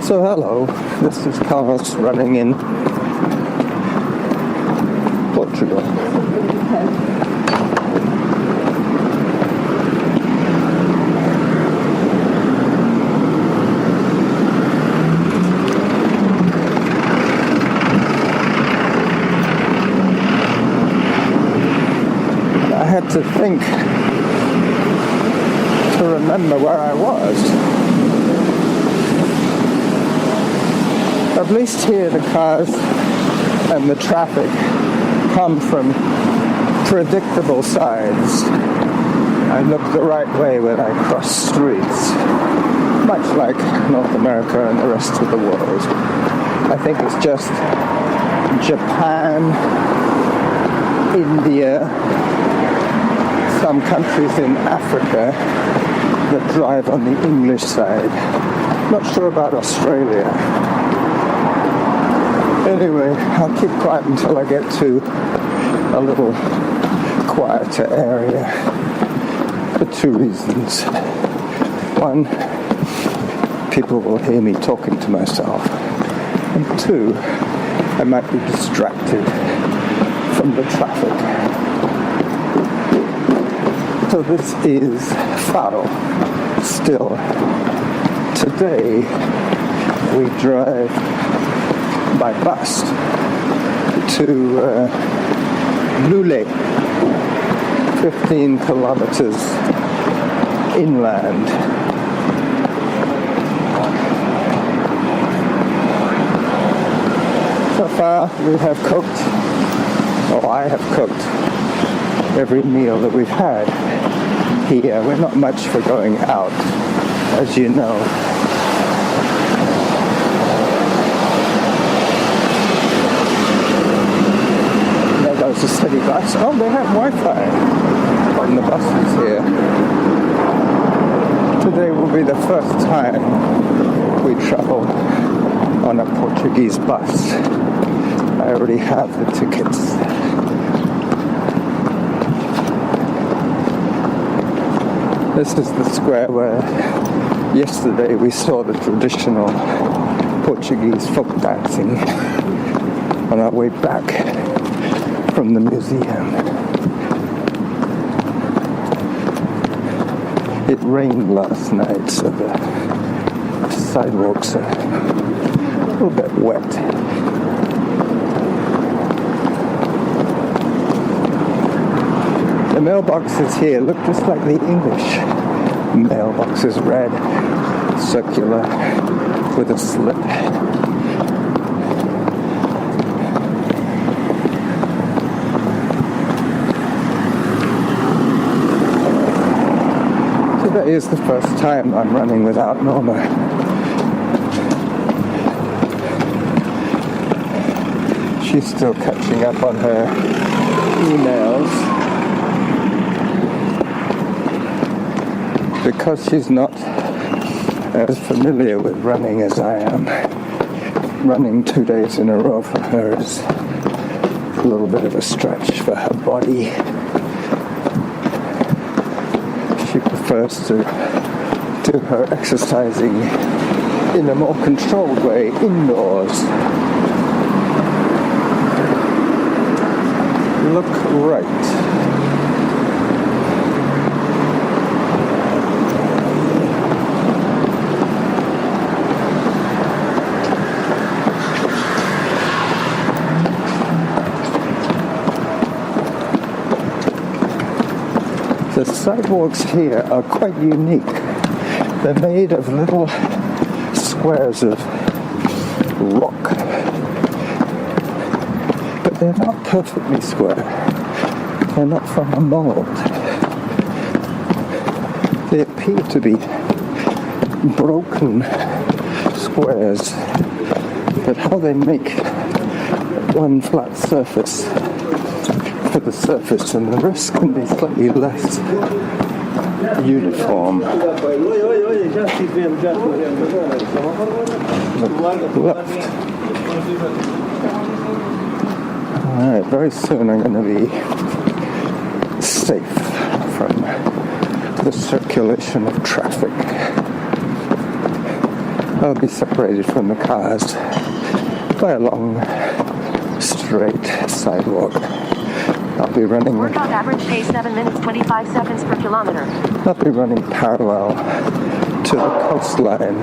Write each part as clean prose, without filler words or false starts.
So hello, this is Carlos running in Portugal. I had to think to remember where I was. At least here the cars and the traffic come from predictable sides. I look the right way when I cross streets, much like North America and the rest of the world. I think it's just Japan, India, some countries in Africa that drive on the English side. Not sure about Australia. Anyway, I'll keep quiet until I get to a little quieter area for two reasons. One, people will hear me talking to myself. And two, I might be distracted from the traffic. So this is Faro. Still, today we drive by bus to Loulé, 15 kilometers inland. So far we have cooked, or I have cooked, every meal that we've had here. We're not much for going out, as you know. There's a city bus. Oh, they have Wi-Fi on the buses here. Today will be the first time we travel on a Portuguese bus. I already have the tickets. This is the square where yesterday we saw the traditional Portuguese folk dancing on our way back from the museum. It rained last night, so the sidewalks are a little bit wet. The mailboxes here look just like the English mailboxes, red, circular, with a slit. Today is the first time I'm running without Norma. She's still catching up on her emails because she's not as familiar with running as I am. Running 2 days in a row for her is a little bit of a stretch for her body. She prefers to do her exercising in a more controlled way indoors. Look right. The sidewalks here are quite unique. They're made of little squares of rock, but they're not perfectly square. They're not from a mold. They appear to be broken squares, but how they make one flat surface for the surface and the rest can be slightly less uniform. Left. Alright, very soon I'm going to be safe from the circulation of traffic. I'll be separated from the cars by a long, straight sidewalk. I'll be running. Workout average pace 7 minutes 25 seconds per kilometer. I'll be running parallel to the coastline.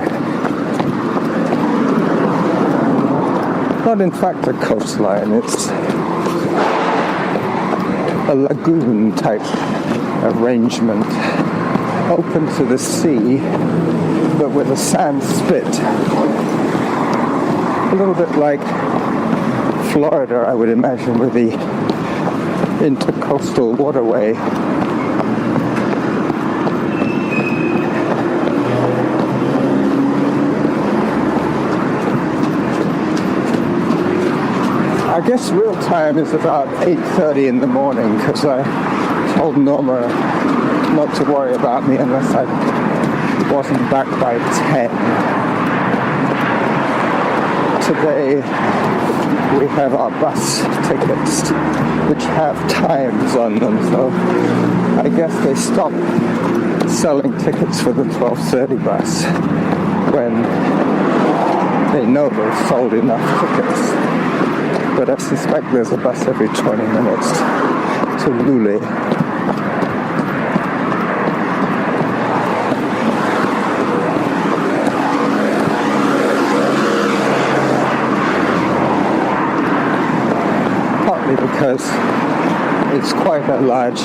Not in fact a coastline, it's a lagoon type arrangement, open to the sea, but with a sand spit. A little bit like Florida, I would imagine, with the intercoastal waterway. I guess real time is about 8:30 in the morning, because I told Norma not to worry about me unless I wasn't back by 10. Today we have our bus tickets, which have times on them, so I guess they stop selling tickets for the 12:30 bus when they know they've sold enough tickets. But I suspect there's a bus every 20 minutes to Loulé. Partly because it's quite a large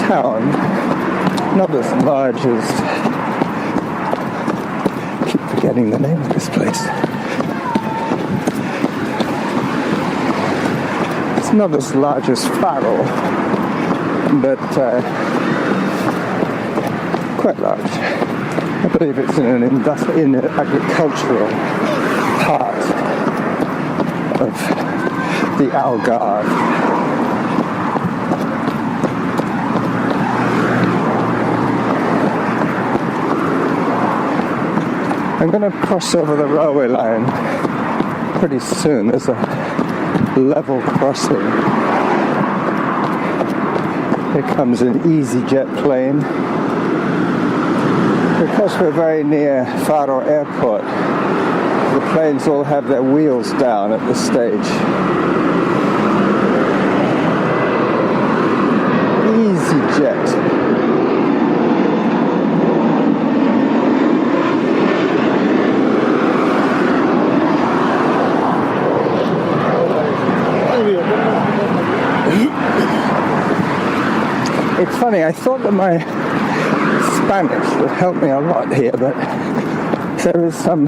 town, not as large as, I keep forgetting the name of this place. Not as large as Faro, but quite large. I believe it's in an agricultural part of the Algarve. I'm going to cross over the railway line pretty soon. There's a level crossing. Here comes an EasyJet plane. Because we're very near Faro Airport, the planes all have their wheels down at the stage. EasyJet. It's funny, I thought that my Spanish would help me a lot here, but there is some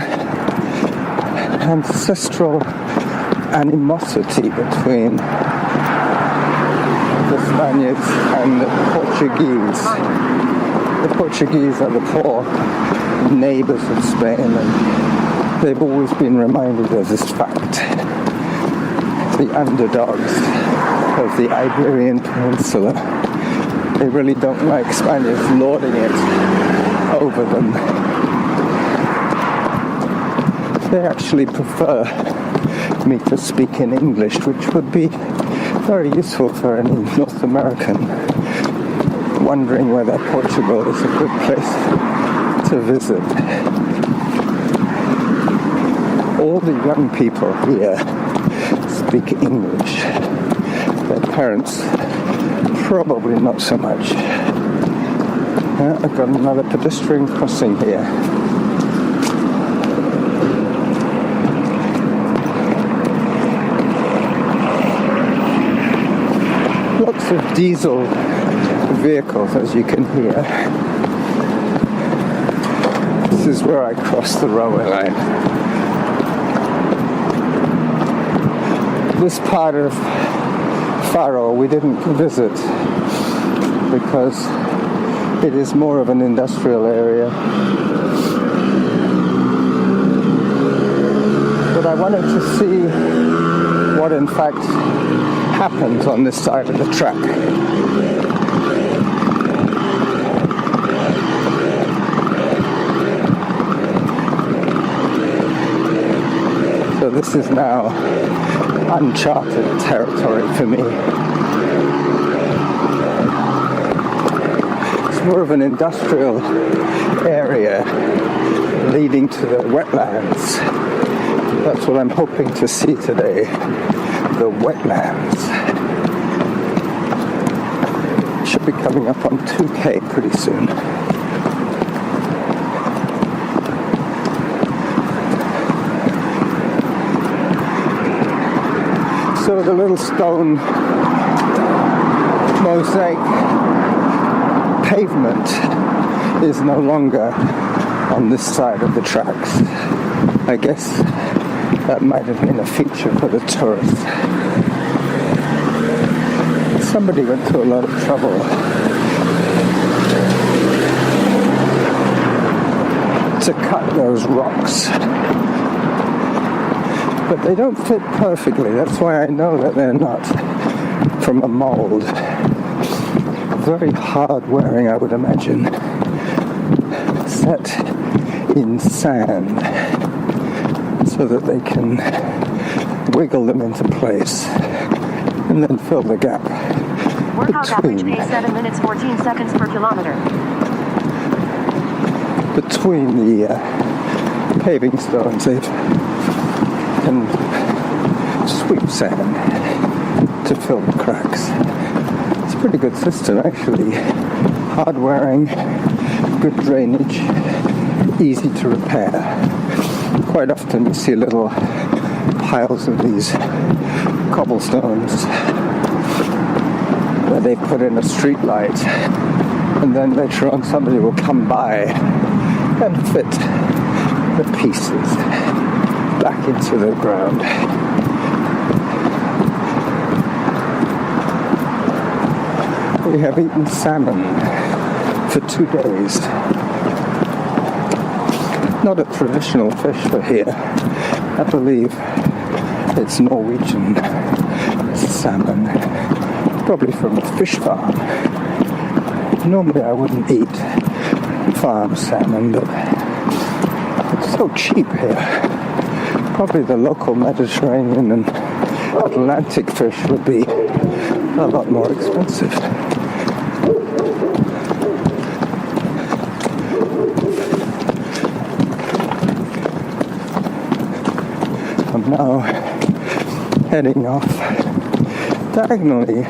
ancestral animosity between the Spaniards and the Portuguese. The Portuguese are the poor neighbors of Spain, and they've always been reminded of this fact. The underdogs of the Iberian Peninsula. They really don't like Spaniards lording it over them. They actually prefer me to speak in English, which would be very useful for any North American wondering whether Portugal is a good place to visit. All the young people here speak English. Their parents probably not so much. I've got another pedestrian crossing here. Lots of diesel vehicles, as you can hear. This is where I cross the railway line. This part of Faro we didn't visit because it is more of an industrial area. But I wanted to see what in fact happens on this side of the track. So this is now uncharted territory for me. It's more of an industrial area leading to the wetlands. That's what I'm hoping to see today, the wetlands. Should be coming up on 2K pretty soon. So the little stone mosaic pavement is no longer on this side of the tracks. I guess that might have been a feature for the tourists. Somebody went to a lot of trouble to cut those rocks. But they don't fit perfectly. That's why I know that they're not from a mold. Very hard wearing, I would imagine. Set in sand so that they can wiggle them into place and then fill the gap Workout average pace 7 minutes 14 seconds per kilometer. Between the paving stones. They can sweep sand to fill the cracks. It's a pretty good system, actually. Hard wearing, good drainage, easy to repair. Quite often you see little piles of these cobblestones where they put in a street light, and then later on somebody will come by and fit the pieces back into the ground. We have eaten salmon for 2 days. Not a traditional fish for here. I believe it's Norwegian salmon, probably from a fish farm. Normally I wouldn't eat farm salmon, but it's so cheap here. Probably the local Mediterranean and Atlantic fish would be a lot more expensive. I'm now heading off diagonally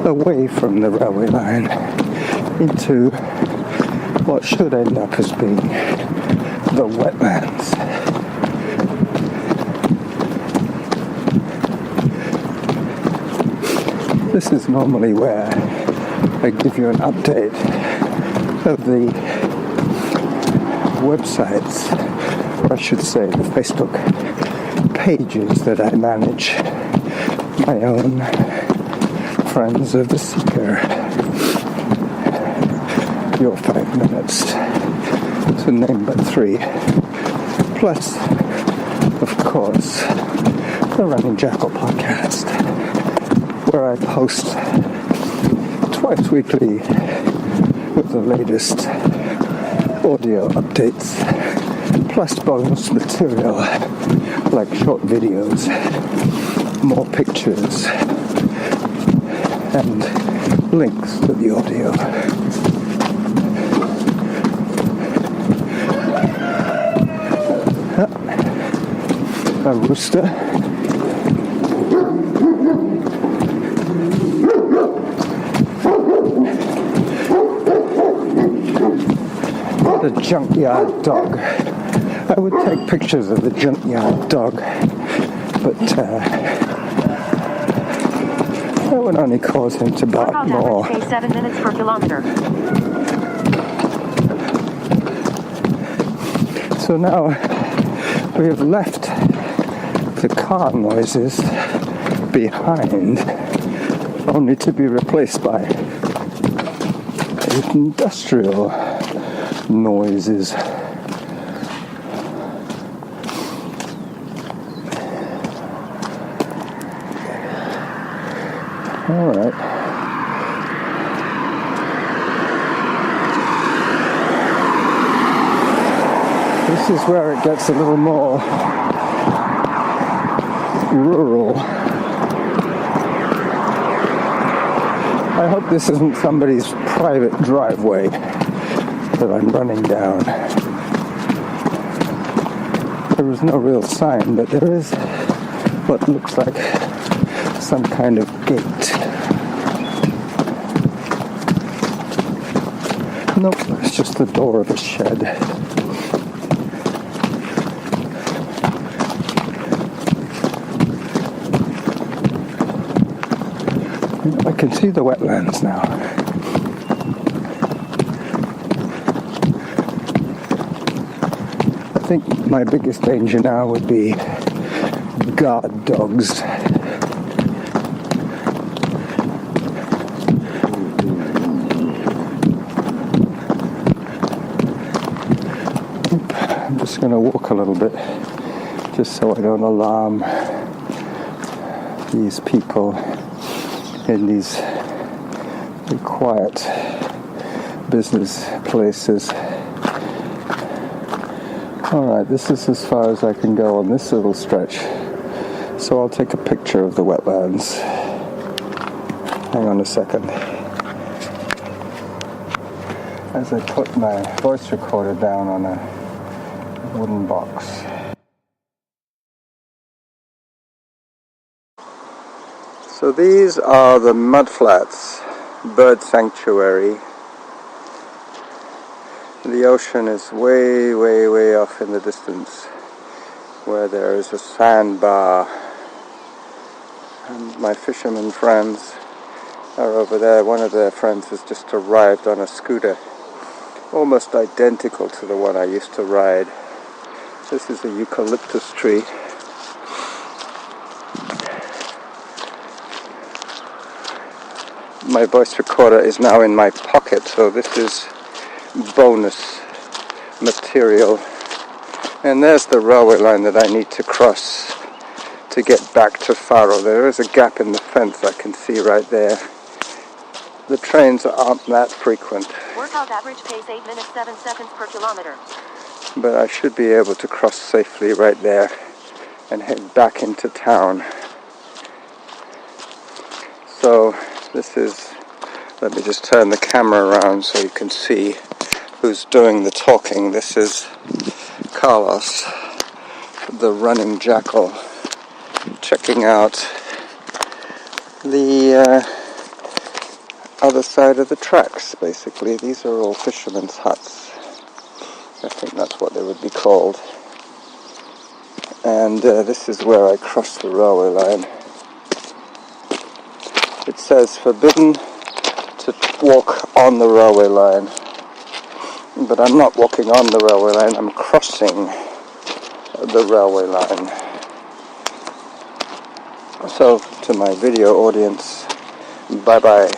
away from the railway line into what should end up as being the wetlands. This is normally where I give you an update of the websites, or I should say the Facebook pages that I manage, my own Friends of the Seeker, Your 5 Minutes, to name but 3, plus, of course, the Running Jackal podcast, where I post twice weekly with the latest audio updates, plus bonus material like short videos, more pictures, and links to the audio. A rooster. The junkyard dog. I would take pictures of the junkyard dog, but that would only cause him to bark more. Average pace 7 minutes per kilometer. So now we have left the car noises behind, only to be replaced by industrial noises. All right. This is where it gets a little more rural. I hope this isn't somebody's private driveway that I'm running down. There is no real sign, but there is what looks like some kind of gate. Nope, it's just the door of a shed. I can see the wetlands now. I think my biggest danger now would be guard dogs. I'm just going to walk a little bit just so I don't alarm these people in these very quiet business places. Alright, this is as far as I can go on this little stretch. So I'll take a picture of the wetlands. Hang on a second. As I put my voice recorder down on a wooden box. So these are the Mudflats Bird Sanctuary. The ocean is way, way, way off in the distance, where there is a sandbar. And my fishermen friends are over there. One of their friends has just arrived on a scooter, almost identical to the one I used to ride. This is a eucalyptus tree. My voice recorder is now in my pocket, so this is bonus material. And there's the railway line that I need to cross to get back to Faro. There is a gap in the fence I can see right there. The trains aren't that frequent. Workout average pace 8 minutes 7 seconds per kilometer. But I should be able to cross safely right there and head back into town. So this is, let me just turn the camera around so you can see who's doing the talking. This is Carlos, the running jackal, checking out the other side of the tracks, basically. These are all fishermen's huts. I think that's what they would be called. And this is where I cross the railway line. It says forbidden to walk on the railway line. But I'm not walking on the railway line, I'm crossing the railway line. So, to my video audience, bye-bye.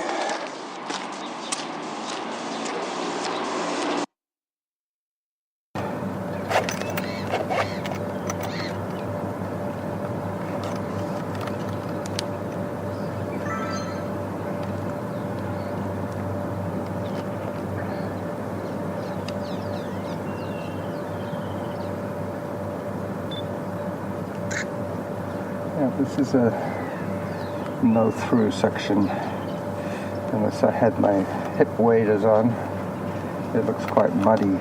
This is a no-through section, unless I had my hip waders on. It looks quite muddy,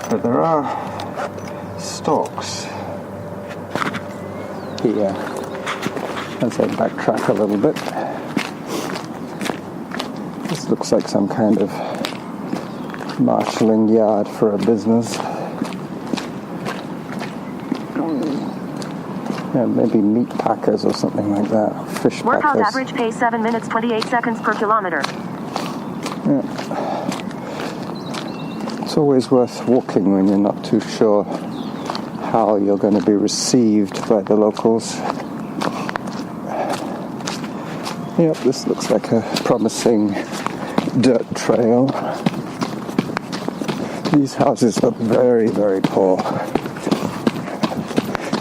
but there are stalks here. As I backtrack a little bit, this looks like some kind of marshalling yard for a business. Yeah, maybe meat packers or something like that. Fish Workout packers. average pace 7 minutes 28 seconds per kilometer. Yeah. It's always worth walking when you're not too sure how you're going to be received by the locals. Yep, this looks like a promising dirt trail. These houses look very, very poor.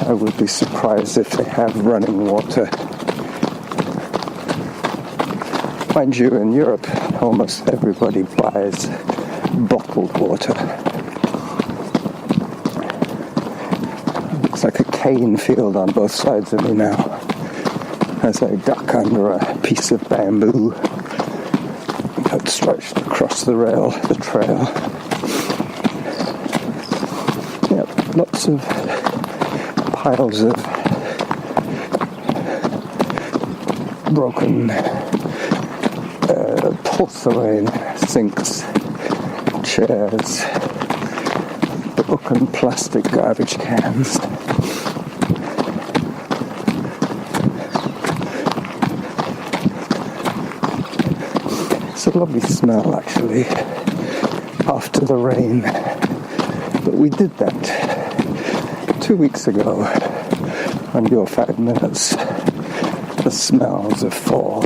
I would be surprised if they have running water. Mind you, in Europe, almost everybody buys bottled water. Looks like a cane field on both sides of me now, as I duck under a piece of bamboo that's stretched across the trail. Yep, lots of piles of broken porcelain sinks, chairs, broken plastic garbage cans. It's a lovely smell actually after the rain, but we did that 2 weeks ago on your 5 minutes. The smells of fall.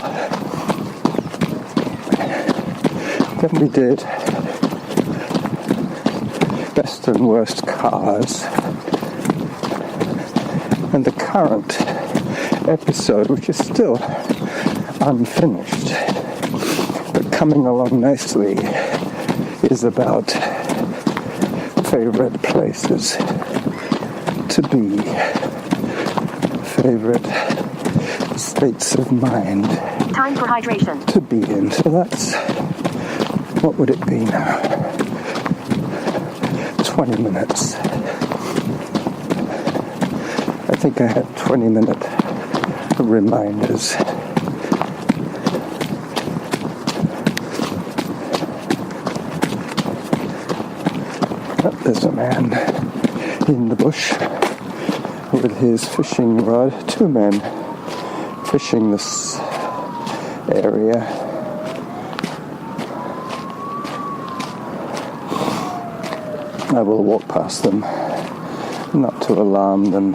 Then we did best and worst cars, and the current episode, which is still unfinished but coming along nicely, is about favorite places to be, favorite states of mind Time for hydration. to be in. So that's, what would it be now? 20 minutes. I think I had 20-minute reminders. Oh, there's a man in the bush with his fishing rod. 2 men fishing this area. I will walk past them, not to alarm them.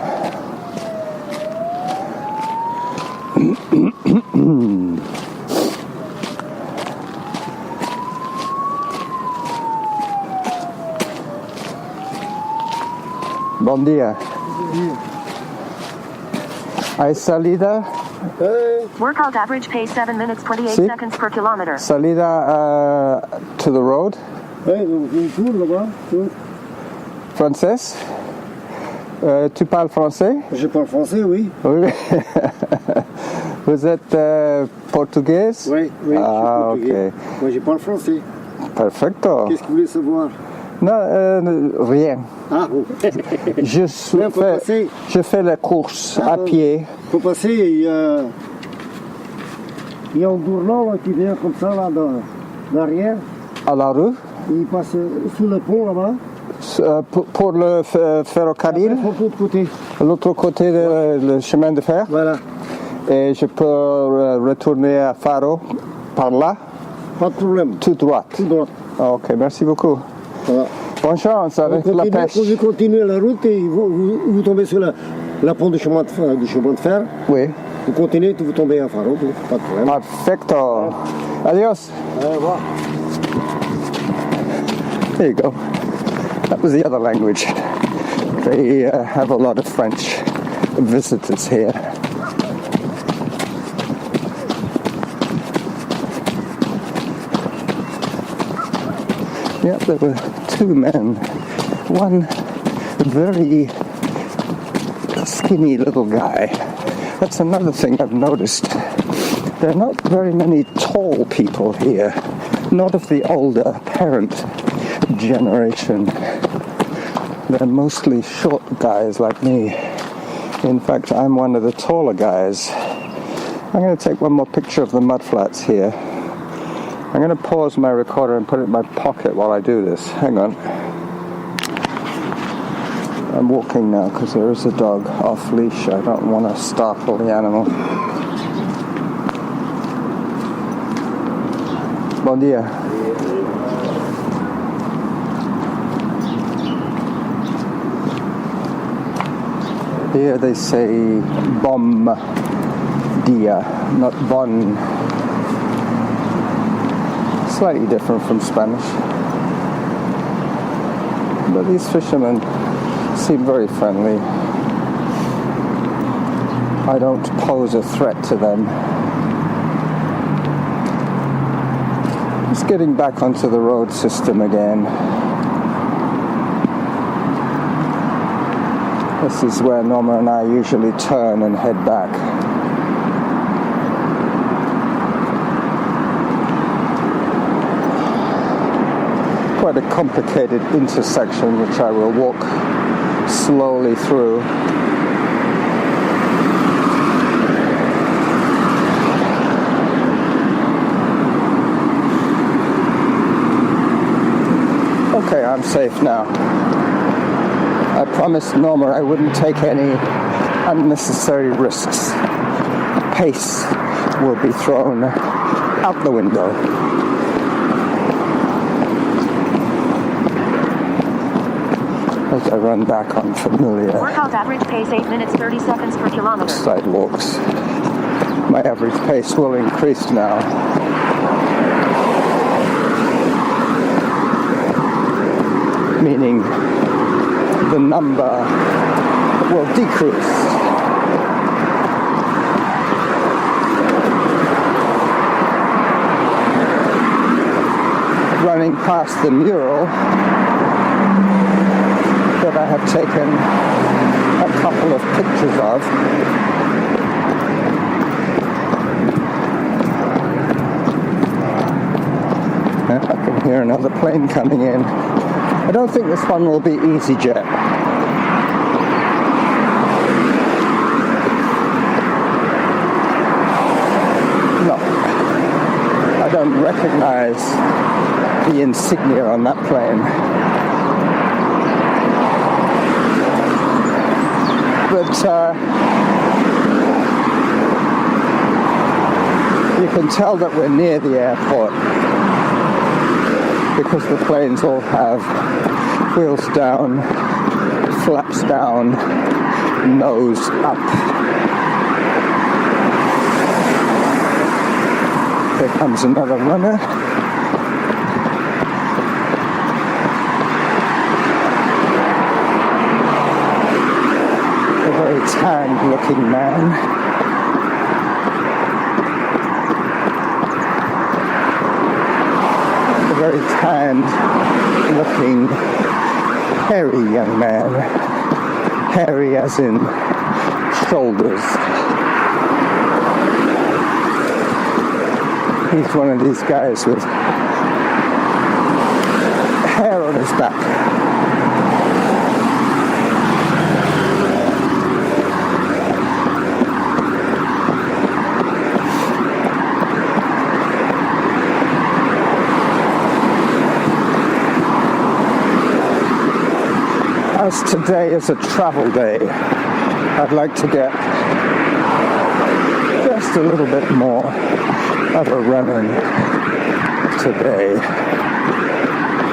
Bom dia. Hay salida? Workout average pace 7 minutes 28 Si. seconds per kilometer. Salida to the road? Français? Tu parles français? Je parle français, oui. Oui. Vous êtes portugaise? Oui, oui, Ah, je suis portugais. ok. Moi, je parle français. Perfecto. Qu'est-ce que vous voulez savoir? Non, rien. Ah, bon. Je fais la course à pied. Pour passer, il y a un bourreau là, qui vient comme ça, là, derrière. À la rue? Il passe sous le pont, là-bas. Pour le ferrocarril, Pour l'autre côté. l'autre côté le chemin de fer. Voilà. Et je peux retourner à Faro par là, Pas de problème. tout droit. Tout droit. Ok, merci beaucoup. Voilà. Bonne chance avec la pêche. Quand vous continuez la route et vous tombez sur la pont du chemin de fer, Oui. vous continuez, vous tombez à Faro, pas de problème. Perfecto. Adios. Au revoir. There you go. That was the other language. They have a lot of French visitors here. Yeah, there were 2 men. One very skinny little guy. That's another thing I've noticed. There are not very many tall people here. Not of the older parent generation. They're mostly short guys like me. In fact, I'm one of the taller guys. I'm going to take one more picture of the mudflats here. I'm going to pause my recorder and put it in my pocket while I do this. Hang on. I'm walking now because there is a dog off leash. I don't want to startle the animal. Bom dia. Here they say bom dia, not bon. Slightly different from Spanish. But these fishermen seem very friendly. I don't pose a threat to them. Just getting back onto the road system again. This is where Norma and I usually turn and head back. Quite a complicated intersection which I will walk slowly through. I'm safe now. I promised Norma I wouldn't take any unnecessary risks. Pace will be thrown out the window. As I run back on familiar Workout average pace 8 minutes 30 seconds per kilometer. sidewalks. My average pace will increase now. Meaning the number will decrease. Running past the mural that I have taken a couple of pictures of. I can hear another plane coming in. I don't think this one will be EasyJet. No. I don't recognize the insignia on that plane. But you can tell that we're near the airport because the planes all have wheels down, flaps down, nose up. Here comes another runner. A very tanned looking man. Very tanned looking hairy young man. Hairy as in shoulders. He's one of these guys with hair on his back. As today is a travel day, I'd like to get just a little bit more of a run-in today,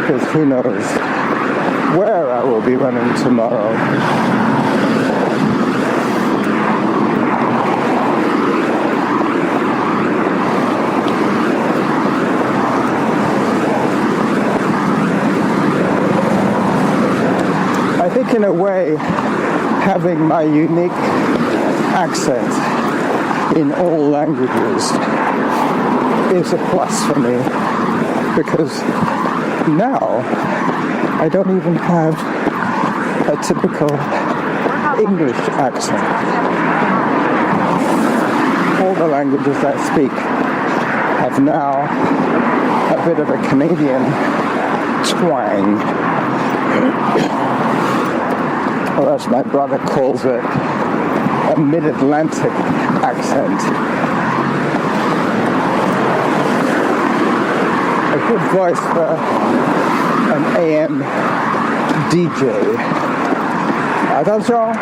because who knows where I will be running tomorrow. I think in a way, having my unique accent in all languages is a plus for me, because now I don't even have a typical English accent. All the languages I speak have now a bit of a Canadian twang. Or as my brother calls it, a mid-Atlantic accent. A good voice for an AM DJ. Attention!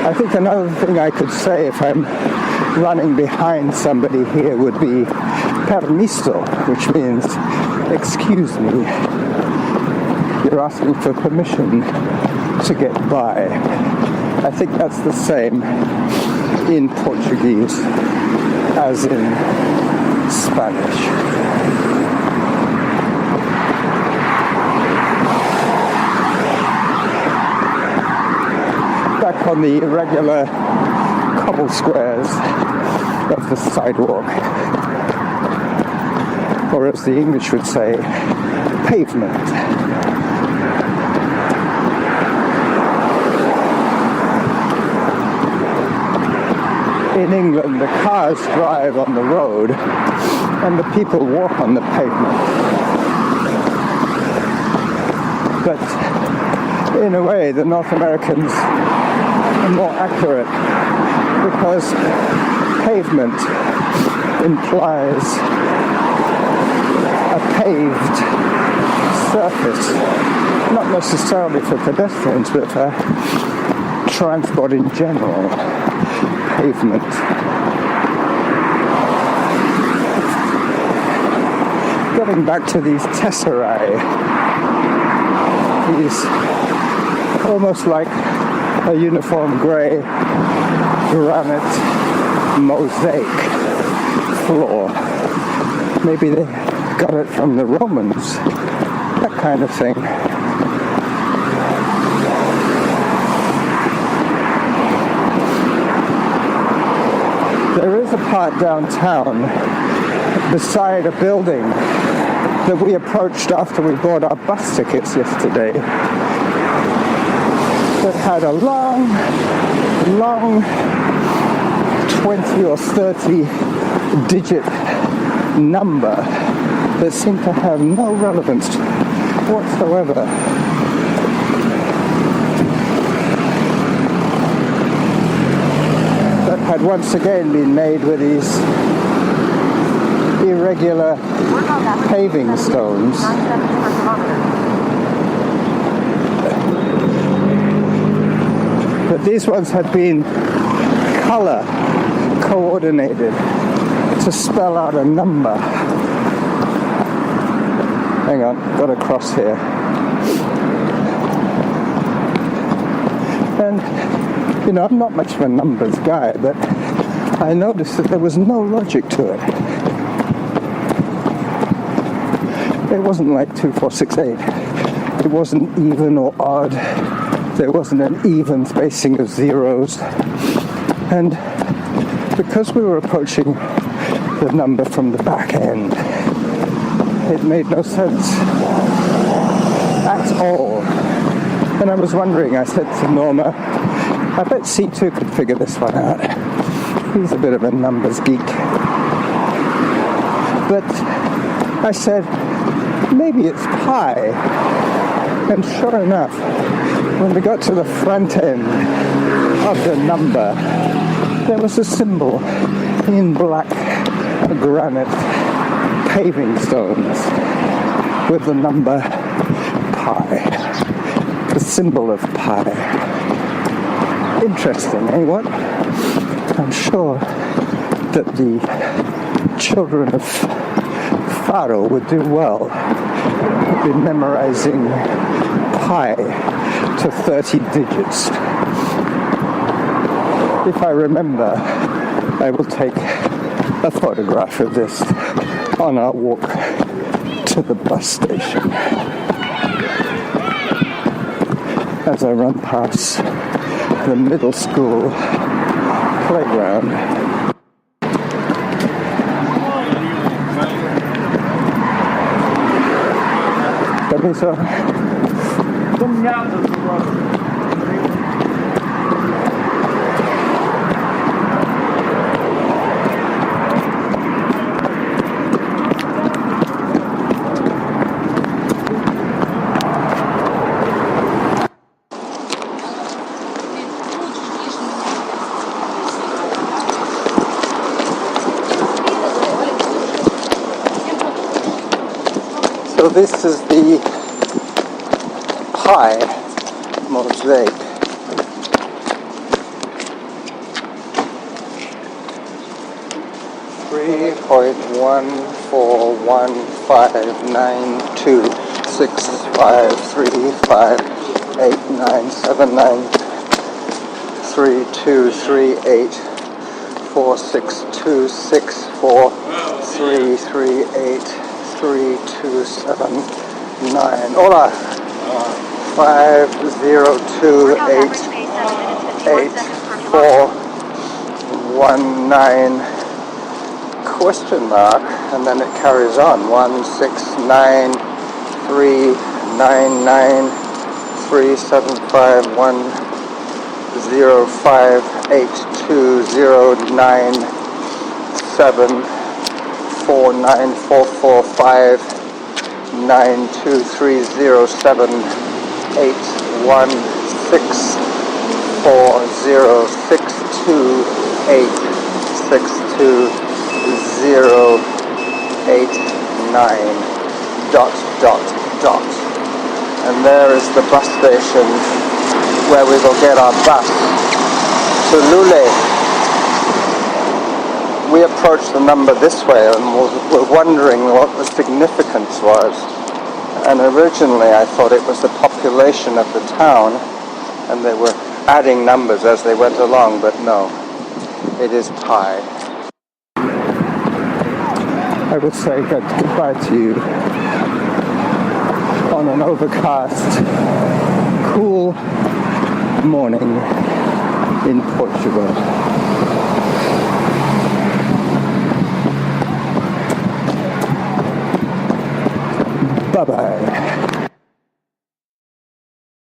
I think another thing I could say if I'm running behind somebody here would be permiso, which means excuse me. You're asking for permission to get by. I think that's the same in Portuguese as in Spanish. Back on the irregular cobble squares of the sidewalk, or as the English would say, pavement. In England, the cars drive on the road and the people walk on the pavement. But in a way, the North Americans are more accurate, because pavement implies a paved surface, not necessarily for pedestrians, but for transport in general. Pavement. Getting back to these tesserae, these almost like a uniform grey granite mosaic floor. Maybe they got it from the Romans, that kind of thing. There is a part downtown beside a building that we approached after we bought our bus tickets yesterday that had a long 20 or 30 digit number that seemed to have no relevance whatsoever. That had once again been made with these irregular paving stones. But these ones had been color coordinated to spell out a number. Hang on, got to cross here. And, you know, I'm not much of a numbers guy, but I noticed that there was no logic to it. It wasn't like 2, 4, 6, 8. It wasn't even or odd. There wasn't an even spacing of zeros. And because we were approaching the number from the back end, it made no sense at all. And I was wondering, I said to Norma, I bet C2 could figure this one out. He's a bit of a numbers geek. But I said, maybe it's pi. And sure enough, when we got to the front end of the number, there was a symbol in black granite paving stones with the number pi, the symbol of pi. Interesting, eh, what? I'm sure that the children of Faro would do well in memorizing pi to 30 digits. If I remember, I will take a photograph of this on our walk to the bus station. As I run past the middle school playground. Permiso. So this is the pi mosaic. Three 3.1415926353827463383279. Hola. 502888419 question mark, and then it carries on 1693510958209749592307816406287. suffix 2089 ... And there is the bus station where we will get our bus to Loulé. We approached the number this way and were wondering what the significance was. And originally I thought it was the population of the town, and they were adding numbers as they went along, but no, it is pi. I will say goodbye to you on an overcast, cool morning in Portugal. Bye-bye.